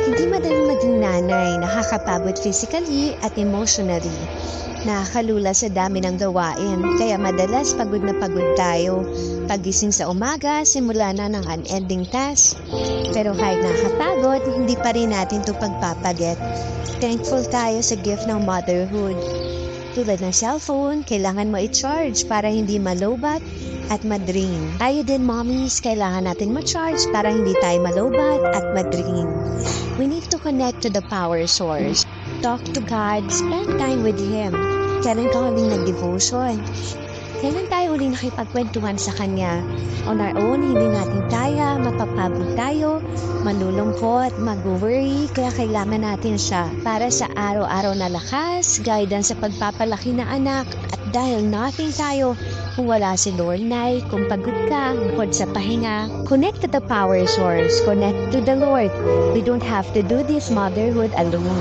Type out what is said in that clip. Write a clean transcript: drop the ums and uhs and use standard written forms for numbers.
Hindi madaling maging nanay, nakakapagod physically at emotionally. Nakakalula sa dami ng gawain, kaya madalas pagod na pagod tayo. Pagising sa umaga, simula na ng unending task. Pero kahit nakakapagod, hindi pa rin natin ito pagpapaget. Thankful tayo sa gift ng motherhood. Tulad ng cellphone, kailangan mo i-charge para hindi malobat at madrain. Tayo din, mommies, kailangan natin ma-charge para hindi tayo malobat at madrain. We need to connect to the power source. Talk to God, spend time with Him. Kailan ka huling nag-devotion? Kailan tayo huling nakipagkwentuhan sa Kanya? On our own, hindi natin kaya, mapapagod tayo, malulungkot, mag-worry, kaya kailangan natin siya para sa araw-araw na lakas, guidance sa pagpapalaki na anak, at dahil nothing tayo kung wala si Lord Nay, kung pagod ka, bukod sa pahinga, connect to the power source, connect to the Lord. We don't have to do this motherhood alone.